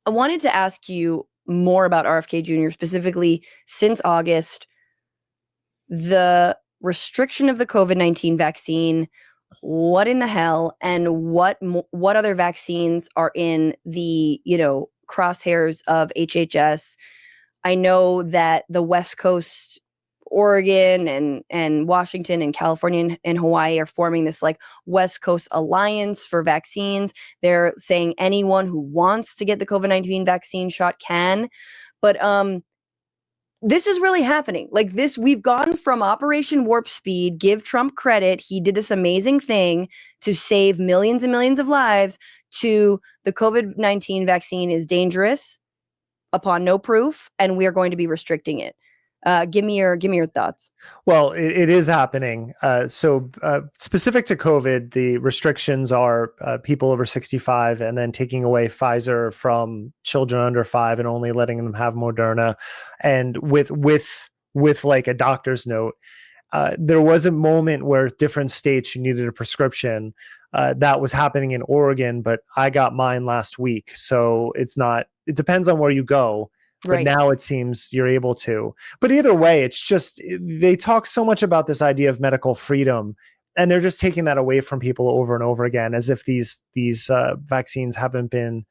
I wanted to ask you more about RFK Jr., specifically since August, the restriction of the COVID-19 vaccine. What in the hell, and what other vaccines are in the, crosshairs of HHS? I know that the West Coast, Oregon and Washington and California and Hawaii are forming this like West Coast alliance for vaccines. They're saying anyone who wants to get the COVID-19 vaccine shot can. But this is really happening. Like this, we've gone from Operation Warp Speed, give Trump credit, he did this amazing thing to save millions and millions of lives, to the COVID-19 vaccine is dangerous upon no proof, and we are going to be restricting it. Give me your thoughts. Well, it is happening. So specific to COVID, the restrictions are people over 65, and then taking away Pfizer from children under 5 and only letting them have Moderna. And with like a doctor's note, there was a moment where different states you needed a prescription. That was happening in Oregon, but I got mine last week. So it depends on where you go. But Right. Now it seems you're able to. But either way, it's just, they talk so much about this idea of medical freedom, and they're just taking that away from people over and over again, as if these vaccines haven't been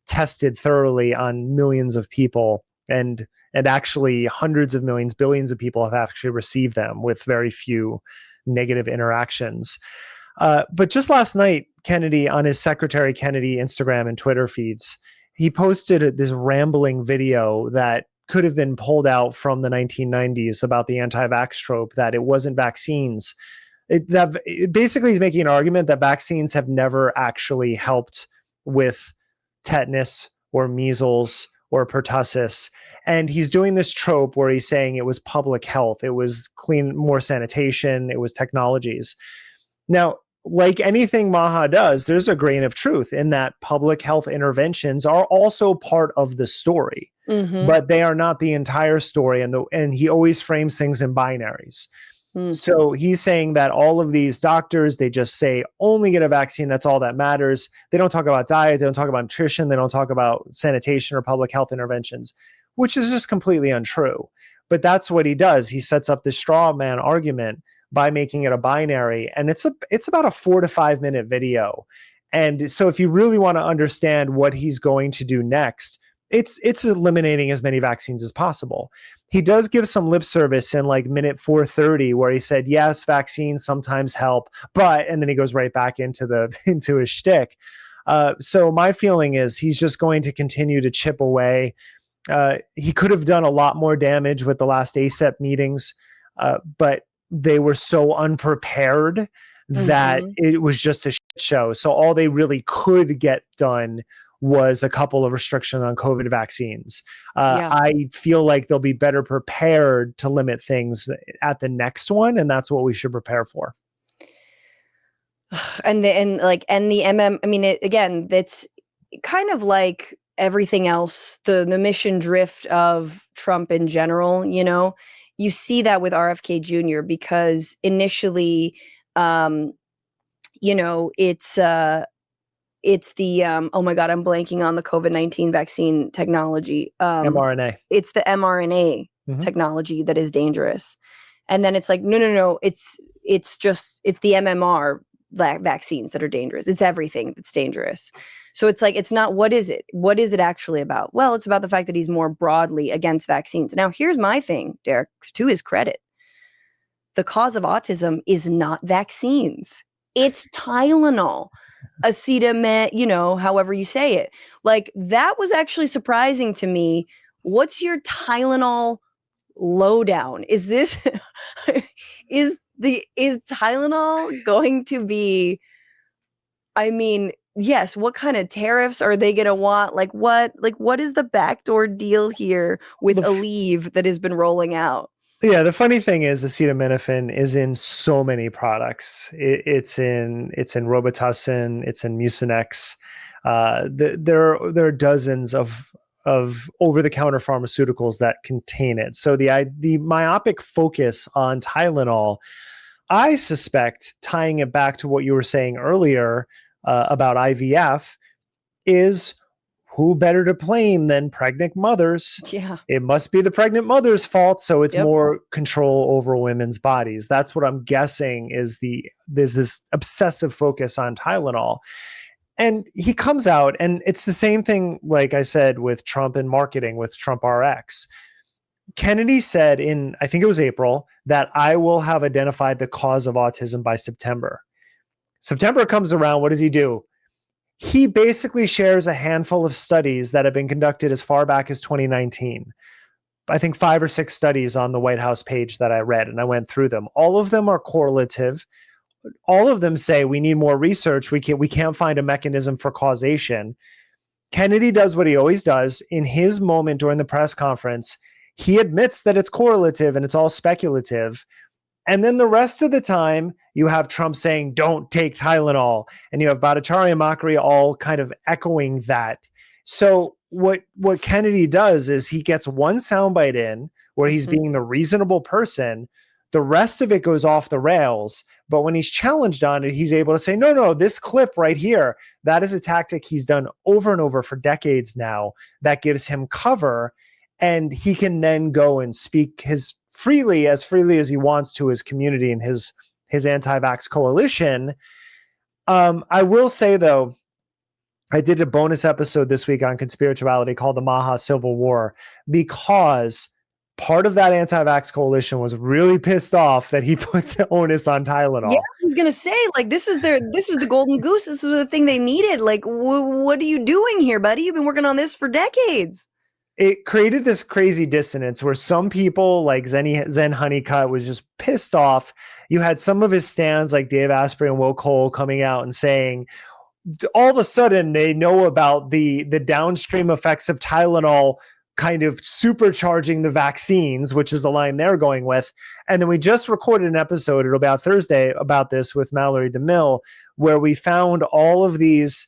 tested thoroughly on millions of people, and actually hundreds of millions, billions of people have actually received them with very few negative interactions. But just last night, Kennedy, on his Secretary Kennedy Instagram and Twitter feeds, he posted this rambling video that could have been pulled out from the 1990s about the antivax trope, that it wasn't vaccines. Basically, he's making an argument that vaccines have never actually helped with tetanus or measles or pertussis. And he's doing this trope where he's saying it was public health, it was more sanitation, it was technologies. Now, like anything MAHA does, there's a grain of truth in that public health interventions are also part of the story, but they are not the entire story. And he always frames things in binaries. So he's saying that all of these doctors, they just say only get a vaccine. That's all that matters. They don't talk about diet. They don't talk about nutrition. They don't talk about sanitation or public health interventions, which is just completely untrue. But that's what he does. He sets up this straw man argument by making it a binary, and it's about a 4 to 5 minute video. And so if you really want to understand what he's going to do next, it's eliminating as many vaccines as possible. He does give some lip service in like minute 430 where he said, yes, vaccines sometimes help, and then he goes right back into his shtick. So my feeling is he's just going to continue to chip away. He could have done a lot more damage with the last ACEP meetings, but they were so unprepared that it was just a shit show. So all they really could get done was a couple of restrictions on COVID vaccines. I feel like they'll be better prepared to limit things at the next one, and that's what we should prepare for. And the MM. I mean, again, that's kind of like everything else. The mission drift of Trump in general. You see that with RFK Jr. because initially, it's the oh my God, I'm blanking on the COVID-19 vaccine technology. mRNA. It's the mRNA technology that is dangerous. And then it's like, no, it's the MMR vaccines that are dangerous. It's everything that's dangerous. So it's like, it's not, what is it? What is it actually about? Well, it's about the fact that he's more broadly against vaccines. Now, here's my thing, Derek, to his credit. The cause of autism is not vaccines. It's Tylenol, acetaminophen, however you say it. Like, that was actually surprising to me. What's your Tylenol lowdown? Is this, is Tylenol going to be, yes, what kind of tariffs are they going to want? What is the backdoor deal here with Aleve that has been rolling out? Yeah, the funny thing is acetaminophen is in so many products. It's in Robitussin, it's in Mucinex. There are dozens of over-the-counter pharmaceuticals that contain it. So the myopic focus on Tylenol, I suspect, tying it back to what you were saying earlier about IVF, is who better to blame than pregnant mothers? Yeah. It must be the pregnant mother's fault. So it's Yep. more control over women's bodies. That's what I'm guessing is there's this obsessive focus on Tylenol. And he comes out, and it's the same thing, like I said, with Trump and marketing, with Trump RX. Kennedy said in, I think it was April, that I will have identified the cause of autism by September. September comes around. What does he do? He basically shares a handful of studies that have been conducted as far back as 2019. I think 5 or 6 studies on the White House page that I read, and I went through them. All of them are correlative. All of them say we need more research. We can't find a mechanism for causation. Kennedy does what he always does. In his moment during the press conference, he admits that it's correlative and it's all speculative. And then the rest of the time, you have Trump saying, don't take Tylenol. And you have Bhattacharya and Makary all kind of echoing that. So what Kennedy does is he gets one soundbite in where he's being the reasonable person. The rest of it goes off the rails. But when he's challenged on it, he's able to say, no, this clip right here, that is a tactic he's done over and over for decades now that gives him cover. And he can then go and speak freely as he wants to his community and his anti-vax coalition. I will say, though, I did a bonus episode this week on Conspirituality called the MAHA Civil War, because part of that anti-vax coalition was really pissed off that he put the onus on Tylenol. Yeah, I was gonna say, like, this is the golden goose. This is the thing they needed. Like, what are you doing here, buddy? You've been working on this for decades. It created this crazy dissonance where some people like Zen Honeycutt was just pissed off. You had some of his stands like Dave Asprey and Will Cole coming out and saying, all of a sudden they know about the downstream effects of Tylenol kind of supercharging the vaccines, which is the line they're going with. And then we just recorded an episode, it'll be out Thursday, about this with Mallory DeMille, where we found all of these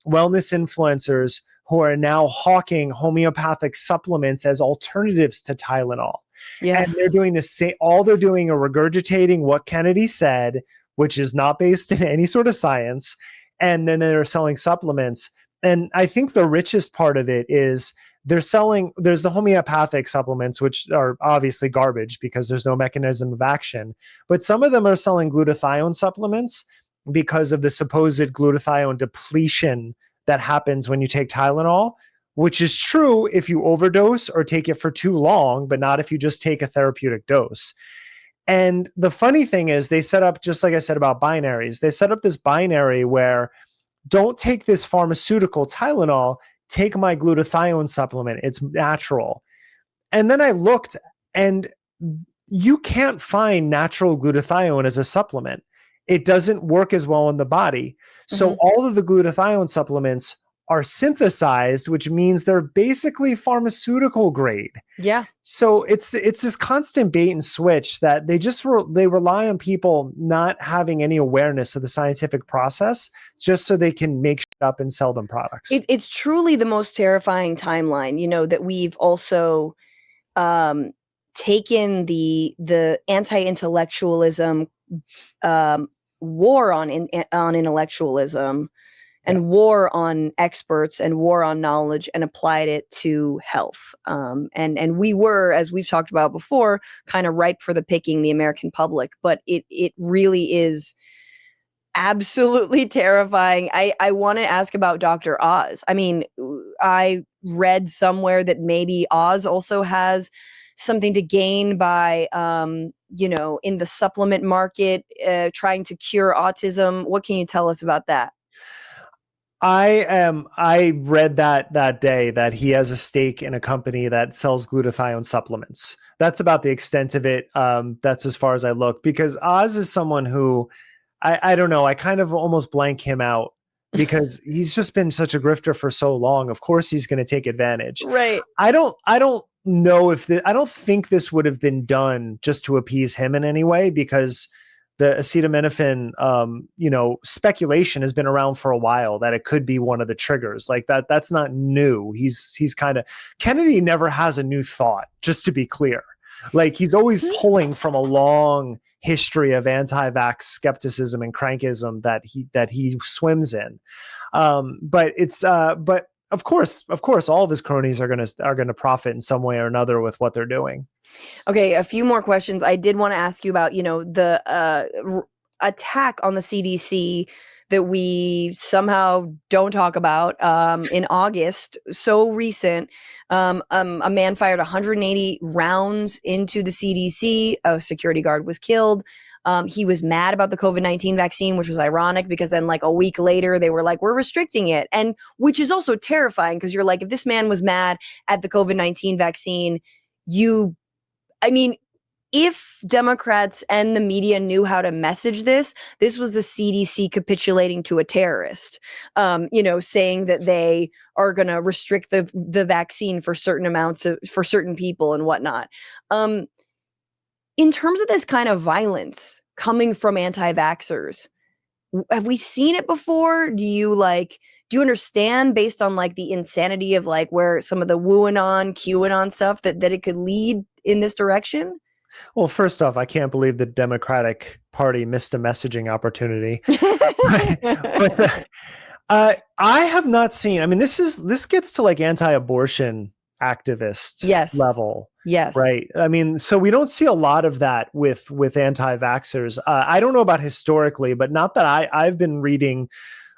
wellness influencers who are now hawking homeopathic supplements as alternatives to Tylenol. Yeah. And they're doing the same. All they're doing are regurgitating what Kennedy said, which is not based in any sort of science. And then they're selling supplements. And I think the richest part of it is there's the homeopathic supplements, which are obviously garbage because there's no mechanism of action. But some of them are selling glutathione supplements because of the supposed glutathione depletion that happens when you take Tylenol, which is true if you overdose or take it for too long, but not if you just take a therapeutic dose. And the funny thing is they set up, just like I said about binaries, they set up this binary where don't take this pharmaceutical Tylenol, take my glutathione supplement. It's natural. And then I looked, and you can't find natural glutathione as a supplement. It doesn't work as well in the body. So all of the glutathione supplements are synthesized, which means they're basically pharmaceutical grade. Yeah. So it's this constant bait and switch that they rely on people not having any awareness of the scientific process just so they can make shit up and sell them products. It's truly the most terrifying timeline, that we've also taken the anti-intellectualism war on intellectualism and war on experts and war on knowledge and applied it to health. And we were, as we've talked about before, kind of ripe for the picking, the American public, but it really is absolutely terrifying. I want to ask about Dr. Oz. I mean, I read somewhere that maybe Oz also has something to gain by, in the supplement market, trying to cure autism. What can you tell us about that? I read that day that he has a stake in a company that sells glutathione supplements. That's about the extent of it. That's as far as I look, because Oz is someone who I don't know. I kind of almost blank him out because he's just been such a grifter for so long. Of course, he's going to take advantage. Right. I don't know I don't think this would have been done just to appease him in any way, because the acetaminophen, speculation has been around for a while that it could be one of the triggers. Like that's not new. He's kind of, Kennedy never has a new thought, just to be clear. Like he's always pulling from a long history of anti-vax skepticism and crankism that he swims in. But of course, all of his cronies are gonna profit in some way or another with what they're doing. Okay, a few more questions. I did want to ask you about, the attack on the CDC that we somehow don't talk about in August, so recent. A man fired 180 rounds into the CDC. A security guard was killed. He was mad about the COVID-19 vaccine, which was ironic because then like a week later, they were like, we're restricting it. And which is also terrifying because you're like, if this man was mad at the COVID-19 vaccine, if Democrats and the media knew how to message this was the CDC capitulating to a terrorist, saying that they are going to restrict the vaccine for certain amounts for certain people and whatnot. In terms of this kind of violence coming from anti-vaxxers, have we seen it before? Do you understand based on like the insanity of like where some of the QAnon stuff that it could lead in this direction? Well, first off, I can't believe the Democratic Party missed a messaging opportunity. But I have not seen. I mean, this gets to like anti-abortion activist level. Yes. Right. I mean, so we don't see a lot of that with anti-vaxxers. I don't know about historically, but not that I've been reading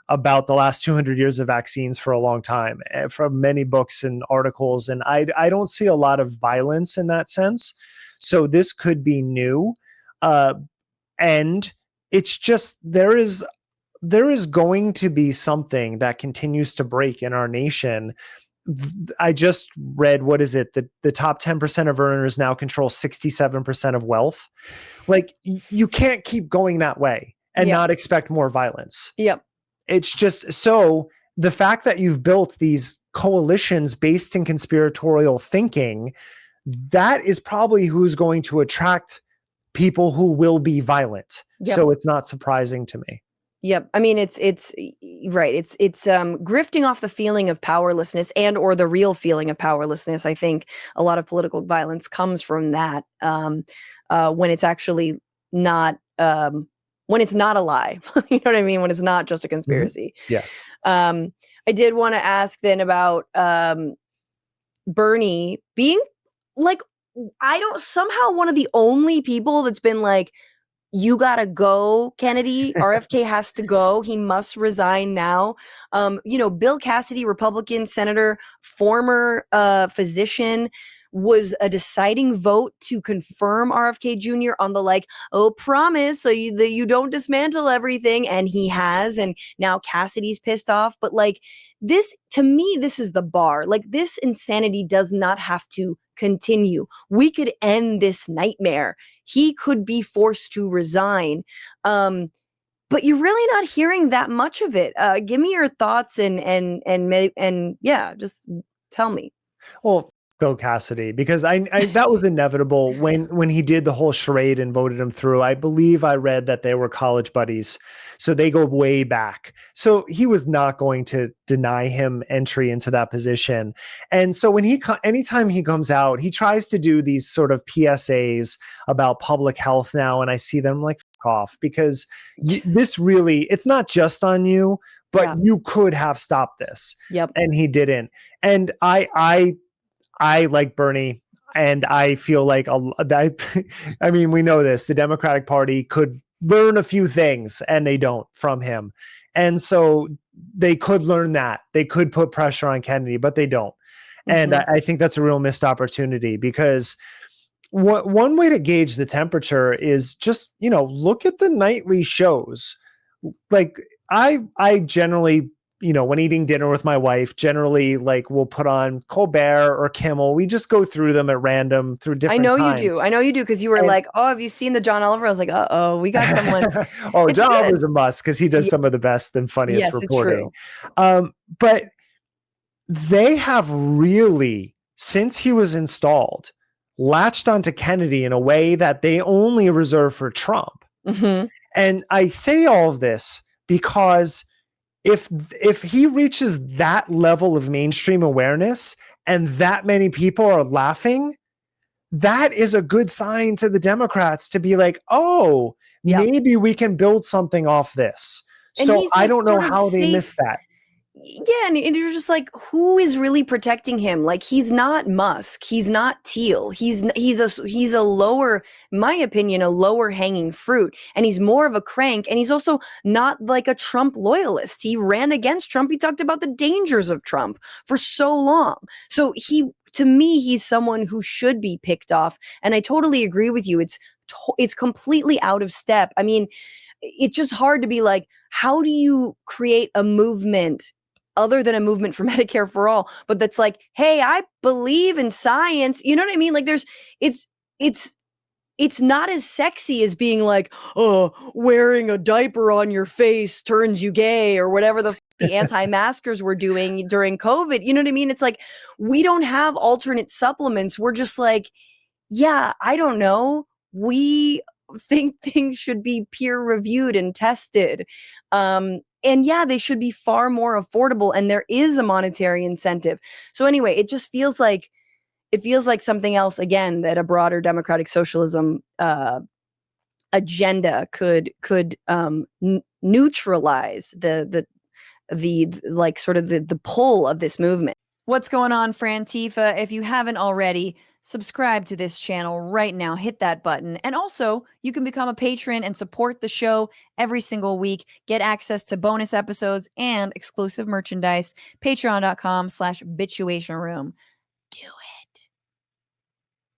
about the last 200 years of vaccines for a long time, from many books and articles, and I don't see a lot of violence in that sense. So this could be new. And it's just, there is going to be something that continues to break in our nation. I just read, what is it? The top 10% of earners now control 67% of wealth. Like, you can't keep going that way and not expect more violence. Yep. It's just, so the fact that you've built these coalitions based in conspiratorial thinking, that is probably who's going to attract people who will be violent. Yep. So it's not surprising to me. Yep. I mean, it's right. It's grifting off the feeling of powerlessness or the real feeling of powerlessness. I think a lot of political violence comes from that when it's actually not, when it's not a lie. You know what I mean? When it's not just a conspiracy. Mm-hmm. Yes. I did want to ask then about Bernie being like, somehow one of the only people that's been like, you gotta go, Kennedy. RFK has to go. He must resign now. Bill Cassidy, Republican senator, former physician, was a deciding vote to confirm RFK Jr. on the promise so you don't dismantle everything. And he has, and now Cassidy's pissed off. But this, to me, this is the bar. This insanity does not have to continue. We could end this nightmare. He could be forced to resign. But you're really not hearing that much of it. Give me your thoughts and just tell me. Well, Bill Cassidy, because I that was inevitable when he did the whole charade and voted him through. I believe I read that they were college buddies, so they go way back. So he was not going to deny him entry into that position. And so anytime he comes out, he tries to do these sort of PSAs about public health now, and I see them like, fuck off, because this really, it's not just on you, but you could have stopped this. Yep. And he didn't. And I like Bernie, and I feel like I mean, we know this. The Democratic Party could learn a few things, and they don't from him. And so they could learn that. They could put pressure on Kennedy, but they don't. Mm-hmm. And I think that's a real missed opportunity, because one way to gauge the temperature is just, look at the nightly shows. Like I generally, when eating dinner with my wife, generally we'll put on Colbert or Kimmel. We just go through them at random through different times. I know you do. Because you were like, oh, have you seen the John Oliver? I was like, we got someone. Oh, John Oliver's a must, because he does some of the best and funniest reporting. It's true. But they have really, since he was installed, latched onto Kennedy in a way that they only reserve for Trump. Mm-hmm. And I say all of this because if he reaches that level of mainstream awareness and that many people are laughing, that is a good sign to the Democrats to be like, oh, maybe we can build something off this. And so I don't know how they missed that. Yeah, and you're just like, who is really protecting him? Like, he's not Musk, he's not Teal, he's a lower, in my opinion, a lower hanging fruit, and he's more of a crank, and he's also not like a Trump loyalist. He ran against Trump. He talked about the dangers of Trump for so long. So to me, he's someone who should be picked off, and I totally agree with you. It's completely out of step. I mean, it's just hard to be like, how do you create a movement other than a movement for Medicare for all, but that's like, hey, I believe in science. You know what I mean? Like it's it's not as sexy as being like, oh, wearing a diaper on your face turns you gay or whatever the anti-maskers were doing during COVID. You know what I mean? It's like, we don't have alternate supplements. We're just like, yeah, I don't know. We think things should be peer reviewed and tested. And yeah, they should be far more affordable, and there is a monetary incentive. So anyway, it feels like something else again that a broader democratic socialism agenda could neutralize the like sort of the pull of this movement. What's going on, Frantifa? If you haven't already, subscribe to this channel right now. Hit that button. And also, you can become a patron and support the show every single week. Get access to bonus episodes and exclusive merchandise. Patreon.com/Bitchuation Room. Do it.